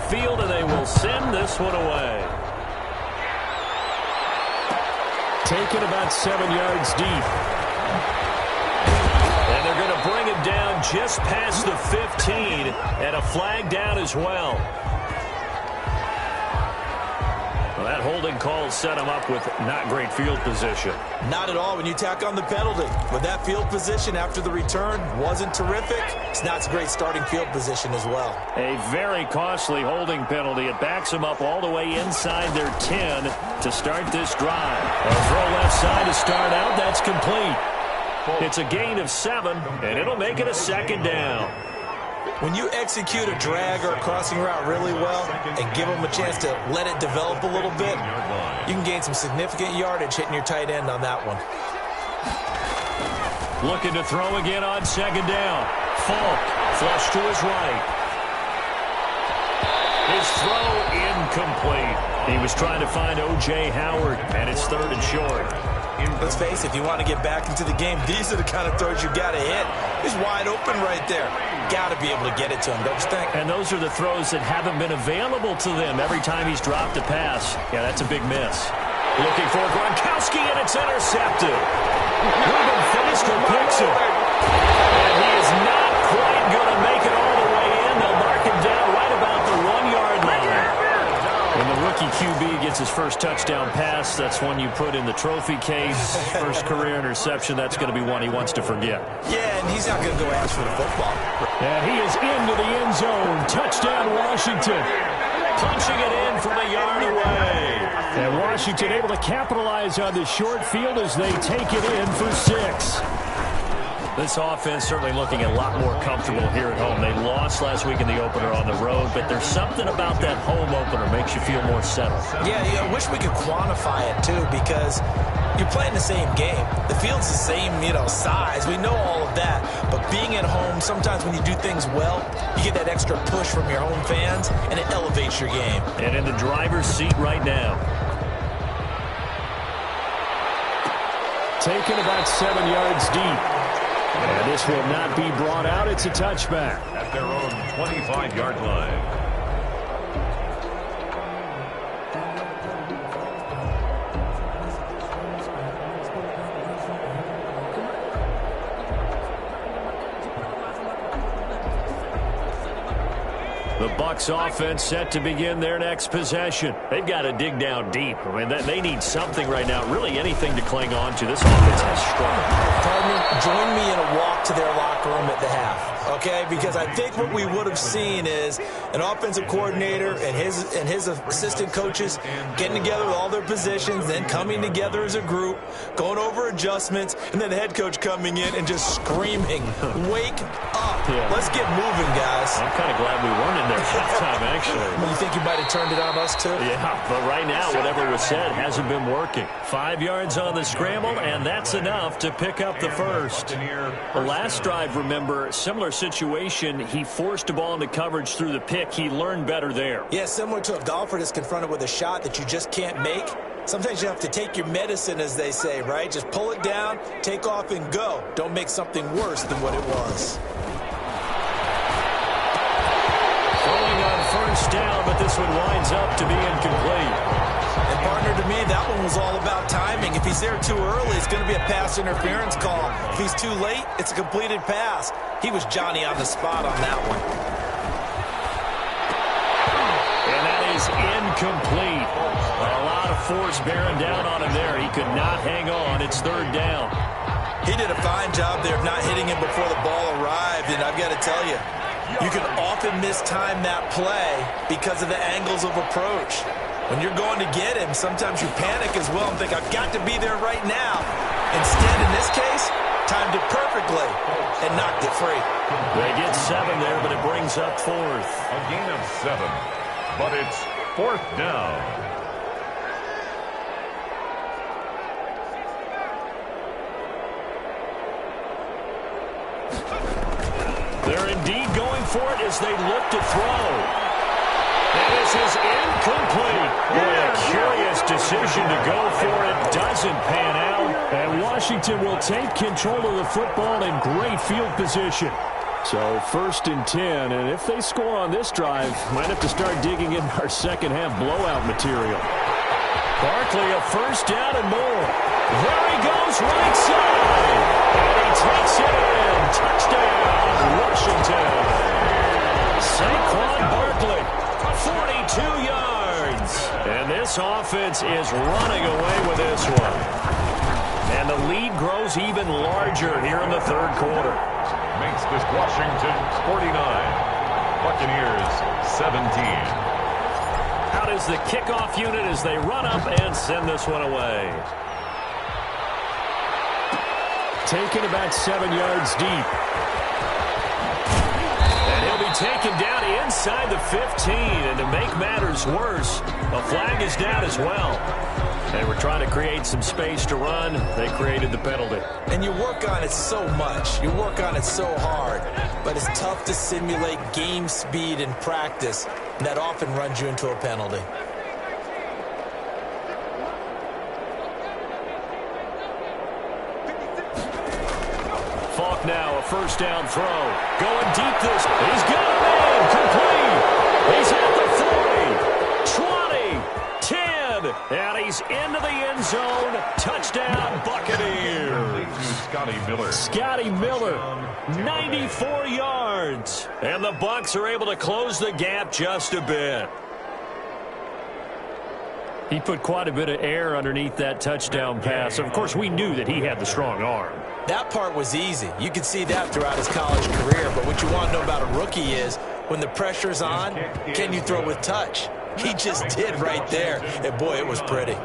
midfield, and they will send this one away. Taken about 7 yards deep. And they're going to bring him down just past the 15, and a flag down as well. Well, that holding call set him up with not great field position. Not at all when you tack on the penalty. But that field position after the return wasn't terrific. It's not a great starting field position as well. A very costly holding penalty. It backs them up all the way inside their 10 to start this drive. A throw left side to start out. That's complete. It's a gain of 7, and it'll make it a second down. When you execute a drag or a crossing route really well and give them a chance to let it develop a little bit, you can gain some significant yardage hitting your tight end on that one. Looking to throw again on second down. Falk, flush to his right. His throw incomplete. He was trying to find O.J. Howard, and it's 3rd and short. Let's face it, if you want to get back into the game, these are the kind of throws you got to hit. He's wide open right there. Got to be able to get it to him, don't you think? And those are the throws that haven't been available to them every time he's dropped a pass. Yeah, that's a big miss. Looking for Gronkowski, and it's intercepted. Ruben Foster picks it. And he is not quite going to make it all the way in. They'll mark him down right about the 1-yard line. When the rookie QB gets his first touchdown pass, that's one you put in the trophy case. First career interception, that's going to be one he wants to forget. Yeah, and he's not going to go ask for the football. And he is into the end zone. Touchdown, Washington. Punching it in from a yard away. And Washington able to capitalize on the short field as they take it in for 6. This offense certainly looking a lot more comfortable here at home. They lost last week in the opener on the road, but there's something about that home opener makes you feel more settled. Yeah, I wish we could quantify it, too, because you're playing the same game. The field's the same, size. We know all of that. But being at home, sometimes when you do things well, you get that extra push from your home fans, and it elevates your game. And in the driver's seat right now. Taken about 7 yards deep. And this will not be brought out. It's a touchback. At their own 25-yard line. The Bucs offense set to begin their next possession. They've got to dig down deep. I mean, they need something right now, really anything to cling on to. This offense has struggled. Pardon me, join me in a walk to their locker room at the half, okay? Because I think what we would have seen is an offensive coordinator and his assistant coaches getting together with all their positions, then coming together as a group, going over adjustments, and then the head coach coming in and just screaming, "Wake up. Yeah. Let's get moving, guys." I'm kind of glad we weren't in there halftime, actually. You think you might have turned it on us, too? Yeah, but right now, whatever was said hasn't been working. 5 yards on the scramble, and that's enough to pick up the first. The last drive, remember, similar situation. He forced a ball into coverage through the pick. He learned better there. Yeah, similar to if Dolphins is confronted with a shot that you just can't make. Sometimes you have to take your medicine, as they say, right? Just pull it down, take off, and go. Don't make something worse than what it was. Throwing on first down, but this one winds up to be incomplete. And, partner, to me, that one was all about timing. If he's there too early, it's going to be a pass interference call. If he's too late, it's a completed pass. He was Johnny on the spot on that one. And that is incomplete. A lot of force bearing down on him there. He could not hang on. It's 3rd down. He did a fine job there of not hitting him before the ball arrived, and I've got to tell you, you can often mistime that play because of the angles of approach. When you're going to get him, sometimes you panic as well and think, I've got to be there right now. Instead, in this case, timed it perfectly and knocked it free. They get 7 there, but it brings up 4th. A gain of 7, but it's 4th down. They're indeed going for it as they look to throw. And this is incomplete. Boy, a curious decision to go for it. Doesn't pan out. And Washington will take control of the football in great field position. So 1st and 10, and if they score on this drive, might have to start digging in our second half blowout material. Barkley, a first down and more. There he goes, right side. And he takes it in. Touchdown, Washington. Saquon Barkley, 42 yards. And this offense is running away with this one. And the lead grows even larger here in the third quarter. Makes this Washington 49. Buccaneers 17. Out is the kickoff unit as they run up and send this one away. Taken about 7 yards deep. And he'll be taken down inside the 15. And to make matters worse, a flag is down as well. They were trying to create some space to run. They created the penalty. And you work on it so much. You work on it so hard. But it's tough to simulate game speed in practice. And that often runs you into a penalty. Falk now, a first down throw. Going deep this. He's got it in. Complete. He's at the 40, 20, 10. And he's into the end zone. Touchdown, Buccaneers. Scotty Miller. Scotty Miller, 94 yards. And the Bucs are able to close the gap just a bit. He put quite a bit of air underneath that touchdown pass. Of course, we knew that he had the strong arm. That part was easy. You could see that throughout his college career. But what you want to know about a rookie is when the pressure's on, can you throw with touch? He just did right there. And, boy, it was pretty.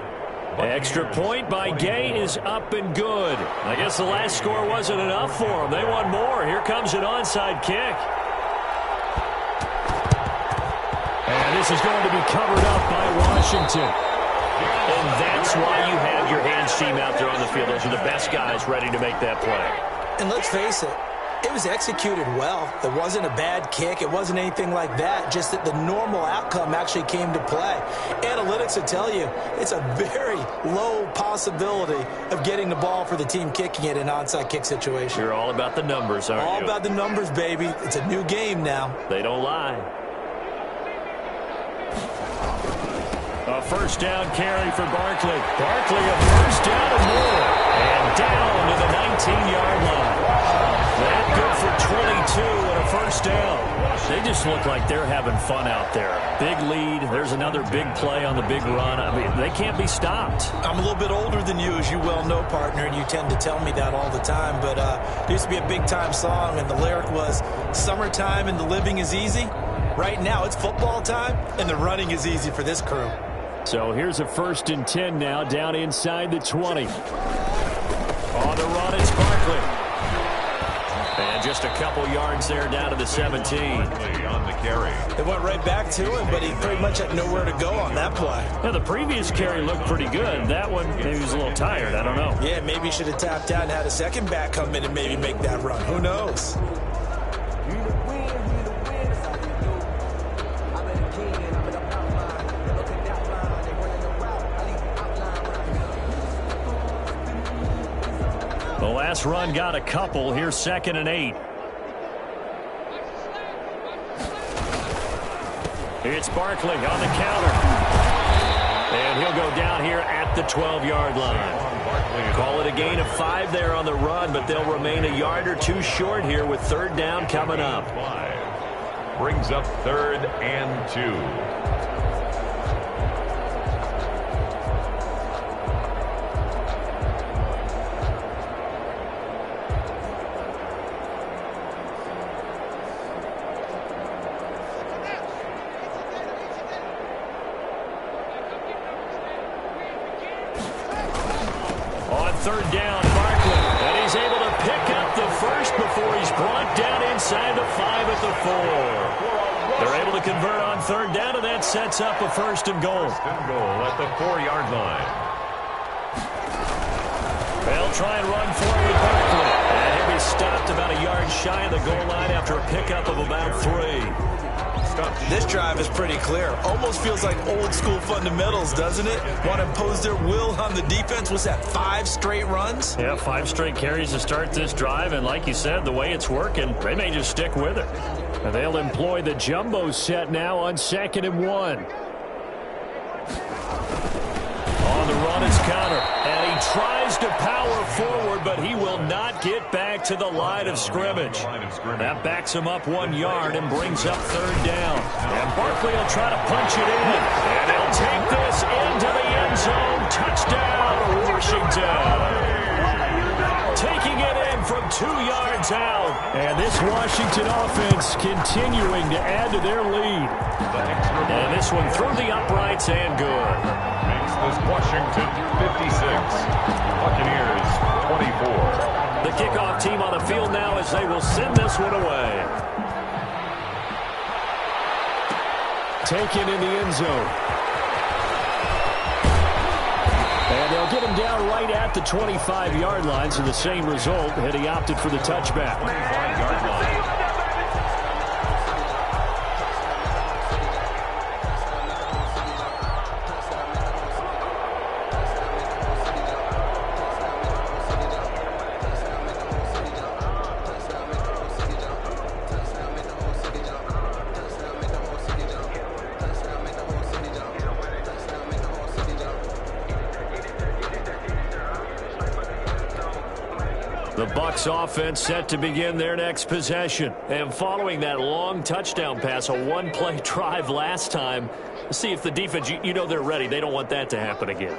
Extra point by Gay is up and good. I guess the last score wasn't enough for them. They want more. Here comes an onside kick. And this is going to be covered up by Washington. And that's why you have your hands team out there on the field. Those are the best guys ready to make that play. And let's face it, it was executed well. It wasn't a bad kick. It wasn't anything like that. Just that the normal outcome actually came to play. Analytics will tell you it's a very low possibility of getting the ball for the team kicking it in an onside kick situation. You're all about the numbers, aren't you? All about the numbers, baby. It's a new game now. They don't lie. A first down carry for Barkley. Barkley, a first down and more. And down to the 19-yard line. That good for 22 and a first down. They just look like they're having fun out there. Big lead. There's another big play on the big run. I mean, they can't be stopped. I'm a little bit older than you, as you well know, partner, and you tend to tell me that all the time. But there used to be a big-time song, and the lyric was, "Summertime and the living is easy." Right now, it's football time, and the running is easy for this crew. So here's a 1st and 10 now, down inside the 20. On the run, it's Barkley. And just a couple yards there down to the 17. On the carry. It went right back to him, but he pretty much had nowhere to go on that play. Yeah, the previous carry looked pretty good. That one, maybe he was a little tired. I don't know. Yeah, maybe he should have tapped out and had a second back come in and maybe make that run. Who knows? The last run got a couple. Here's 2nd and 8. It's Barkley on the counter. And he'll go down here at the 12-yard line. Call it a gain of 5 there on the run, but they'll remain a yard or two short here with 3rd down coming up. Brings up 3rd and 2. On 3rd down, Barkley. And he's able to pick up the first before he's brought down inside the 5 at the 4. They're able to convert on 3rd down, and that sets up a 1st and goal. 1st and goal at the 4-yard line. They'll try and run forward with Barkley. And he'll be stopped about a yard shy of the goal line after a pickup of about 3. This drive is pretty clear. Almost feels like old school fundamentals, doesn't it? Want to impose their will on the defense. Was that 5 straight runs? Yeah, 5 straight carries to start this drive, and like you said, the way it's working, they may just stick with it. And they'll employ the jumbo set now on 2nd and 1. On the run is counter, and he tries to power forward, but he will not get back to the line of scrimmage. That backs him up 1 yard and brings up 3rd down. And Barkley will try to punch it in, and he'll take this into the end zone. Touchdown, Washington. Taking it in from 2 yards out. And this Washington offense continuing to add to their lead. And this one through the uprights and good. Makes this Washington 56. Buccaneers 24. The kickoff team on the field now as they will send this one away. Taken in the end zone. And they'll get him down right at the 25-yard line, so the same result had he opted for the touchback. 25-yard line. The Bucs offense set to begin their next possession. And following that long touchdown pass, a 1-play drive last time, let's see if the defense, you know they're ready. They don't want that to happen again.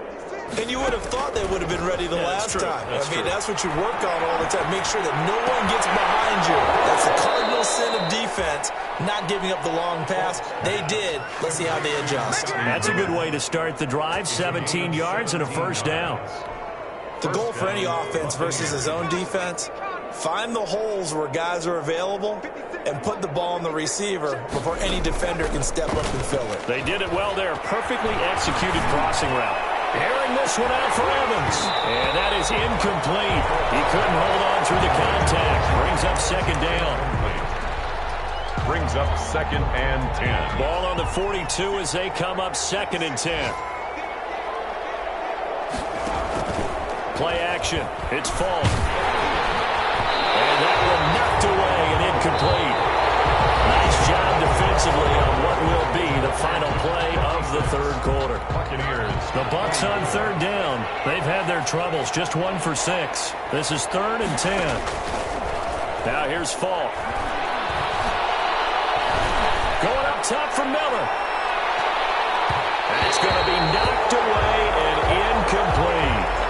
And you would have thought they would have been ready the last time. That's what you work on all the time. Make sure that no one gets behind you. That's the cardinal sin of defense, not giving up the long pass. They did. Let's see how they adjust. That's a good way to start the drive. 17 yards and a 1st down. The goal for any offense versus his own defense, find the holes where guys are available and put the ball on the receiver before any defender can step up and fill it. They did it well there. Perfectly executed crossing route. Airing this one out for Evans. And that is incomplete. He couldn't hold on through the contact. Brings up 2nd down. Brings up 2nd and 10. Ball on the 42 as they come up 2nd and 10. Play action. It's Falk. And that one knocked away and incomplete. Nice job defensively on what will be the final play of the 3rd quarter. Buccaneers. The Bucs on 3rd down. They've had their troubles. Just 1 for 6. This is 3rd and 10. Now here's Falk. Going up top for Miller. That's going to be knocked away and incomplete.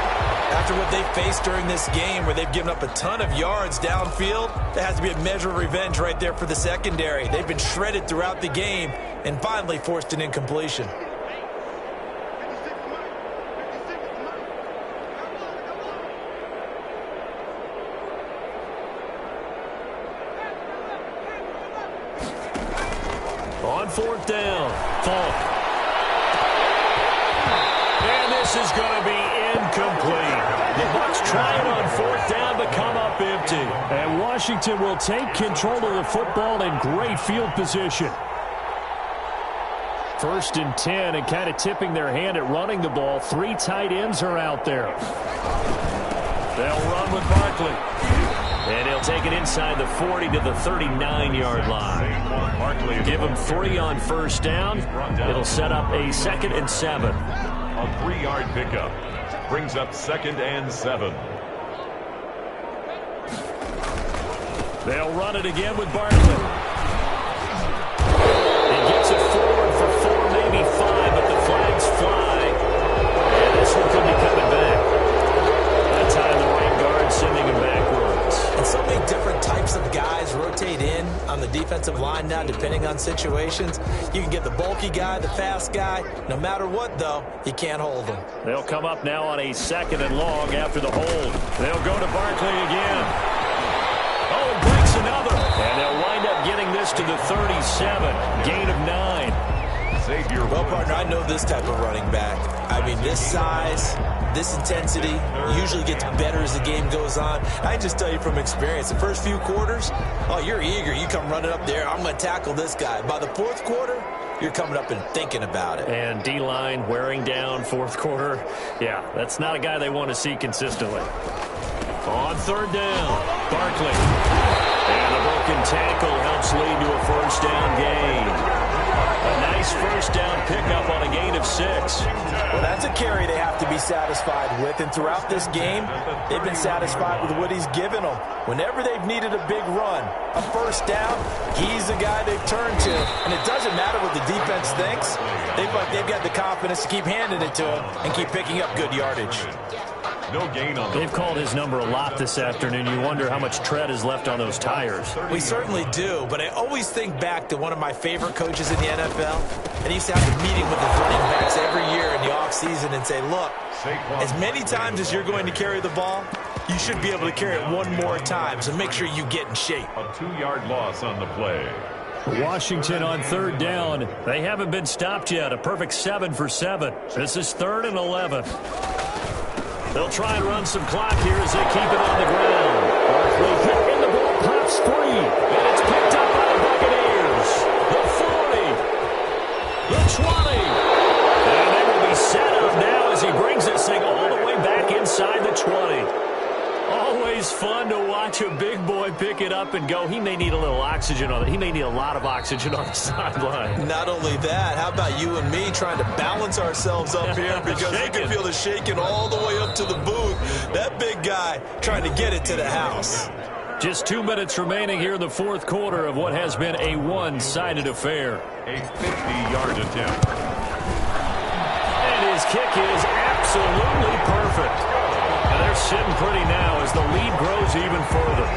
After what they faced during this game where they've given up a ton of yards downfield, there has to be a measure of revenge right there for the secondary. They've been shredded throughout the game and finally forced an incompletion. On 4th down, Falk. And this is going to be incomplete. The Bucs try it on 4th down, but come up empty. And Washington will take control of the football in great field position. 1st and 10, and kind of tipping their hand at running the ball. 3 tight ends are out there. They'll run with Barkley. And he'll take it inside the 40 to the 39-yard line. Give him 3 on 1st down. It'll set up a 2nd and 7. A 3-yard pickup. Brings up 2nd and 7. They'll run it again with Barkley. He gets it forward for 4, maybe 5, but the flags fly. And this one could be coming back. That time the right guard sending him backwards. And so many different types of guys rotate in on the defensive line now, depending on situations. You can get the bulky guy, the fast guy. No matter what, though, you can't hold them. They'll come up now on a 2nd and long after the hold. They'll go to Barkley again. Oh, breaks another. And they'll wind up getting this to the 37. Gain of 9. Xavier. Well, partner, I know this type of running back. I mean, this size, this intensity usually gets better as the game goes on. I can just tell you from experience, the first few quarters, oh, you're eager. You come running up there, I'm going to tackle this guy. By the fourth quarter, you're coming up and thinking about it. And D-line wearing down fourth quarter. Yeah, that's not a guy they want to see consistently. On third down, Barkley. And the broken tackle helps lead to a first down gain. A nice first down pickup on a gain of 6. Well, that's a carry they have to be satisfied with. And throughout this game, they've been satisfied with what he's given them. Whenever they've needed a big run, a first down, he's the guy they've turned to. And it doesn't matter what the defense thinks. They've got the confidence to keep handing it to him and keep picking up good yardage. No gain on They've called his number a lot this afternoon. You wonder how much tread is left on those tires. We certainly do, but I always think back to one of my favorite coaches in the NFL, and he used to have a meeting with his running backs every year in the offseason and say, look, as many times as you're going to carry the ball, you should be able to carry it one more time, so make sure you get in shape. A 2-yard loss on the play. Washington on third down. They haven't been stopped yet. A perfect 7 for 7. This is 3rd and 11. They'll try and run some clock here as they keep it on the ground. Barkley hit in the ball, pops 3. And it's picked up by the Buccaneers. The 40. The 20. And they will be set up now as he brings this thing all the way back inside the 20. Always fun to watch a big boy pick it up and go. He may need a little oxygen on it. He may need a lot of oxygen on the sideline. Not only that, how about you and me trying to balance ourselves up here because you can feel the shaking all the way up to the booth. That big guy trying to get it to the house. Just 2 minutes remaining here in the fourth quarter of what has been a one-sided affair. A 50-yard attempt. And his kick is absolutely perfect. And they're sitting pretty now as the lead grows even further.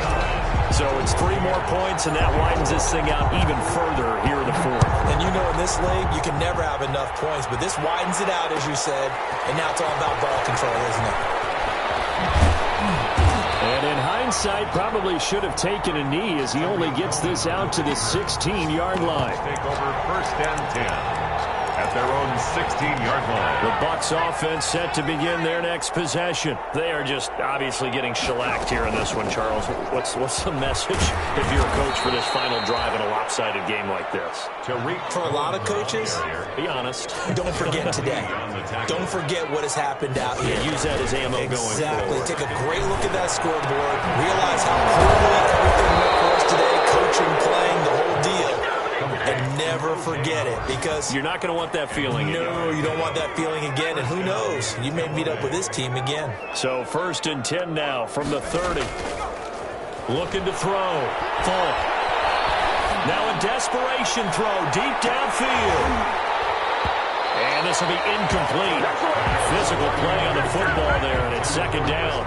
So it's 3 more points, and that widens this thing out even further here in the fourth. And you know in this league, you can never have enough points, but this widens it out, as you said, and now it's all about ball control, isn't it? And in hindsight, probably should have taken a knee as he only gets this out to the 16-yard line. Take over 1st and 10. At their own 16-yard line. The Bucs offense set to begin their next possession. They are just obviously getting shellacked here in this one, Charles. What's the message if you're a coach for this final drive in a lopsided game like this? For a lot of coaches, be honest. Don't forget today. Don't forget what has happened out here. Use that as ammo going forward. Exactly. Take a great look at that scoreboard. Realize how poorly everything went for us today. Coaching, playing, the whole deal. And never forget it, because you're not going to want that feeling again. No, you don't want that feeling again, and who knows, you may meet up with this team again. So 1st and 10 now from the 30. Looking to throw. Full. Now a desperation throw deep downfield. And this will be incomplete. Physical play on the football there, and it's 2nd down.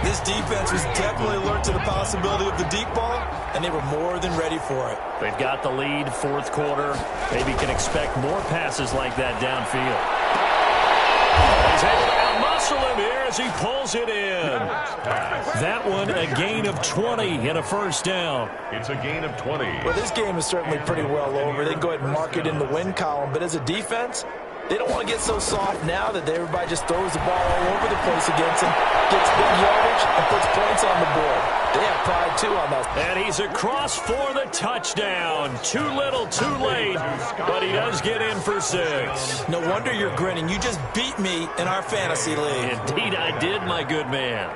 This defense was definitely alert to the possibility of the deep ball, and they were more than ready for it. They've got the lead, 4th quarter. Maybe can expect more passes like that downfield. He's able to outmuscle him here as he pulls it in. That one, a gain of 20 and a first down. It's a gain of 20. Well, this game is certainly pretty well over. They can go ahead and mark it in the win column, but as a defense, they don't want to get so soft now that everybody just throws the ball all over the place against them, gets big yardage, and puts points on the board. They have pride, too, on that. And he's across for the touchdown. Too little, too late, but he does get in for 6. No wonder you're grinning. You just beat me in our fantasy league. Indeed I did, my good man.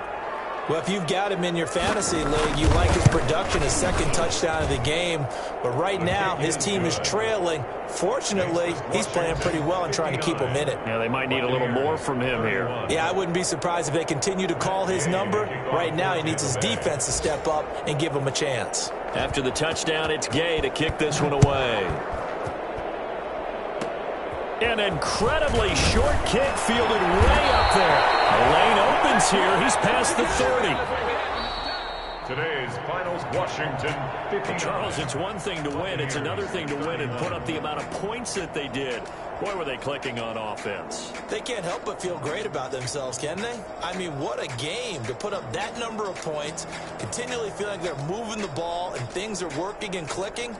Well, if you've got him in your fantasy league, you like his production, his 2nd touchdown of the game. But right now, his team is trailing. Fortunately, he's playing pretty well and trying to keep him in it. Yeah, they might need a little more from him here. Yeah, I wouldn't be surprised if they continue to call his number. Right now, he needs his defense to step up and give him a chance. After the touchdown, it's Gay to kick this one away. An incredibly short kick fielded way up there. The lane opens here. He's past the 30. Today's finals, Washington 50. Charles, it's one thing to win. It's another thing to win and put up the amount of points that they did. Boy, were they clicking on offense. They can't help but feel great about themselves, can they? I mean, what a game to put up that number of points, continually feel like they're moving the ball and things are working and clicking.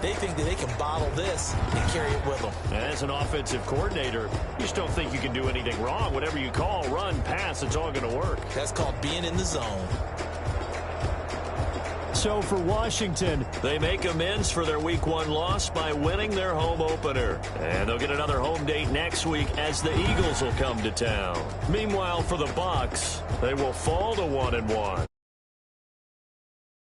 They think that they can bottle this and carry it with them. And as an offensive coordinator, you just don't think you can do anything wrong. Whatever you call, run, pass, it's all going to work. That's called being in the zone. So for Washington, they make amends for their Week 1 loss by winning their home opener. And they'll get another home date next week as the Eagles will come to town. Meanwhile, for the Bucs, they will fall to 1-1.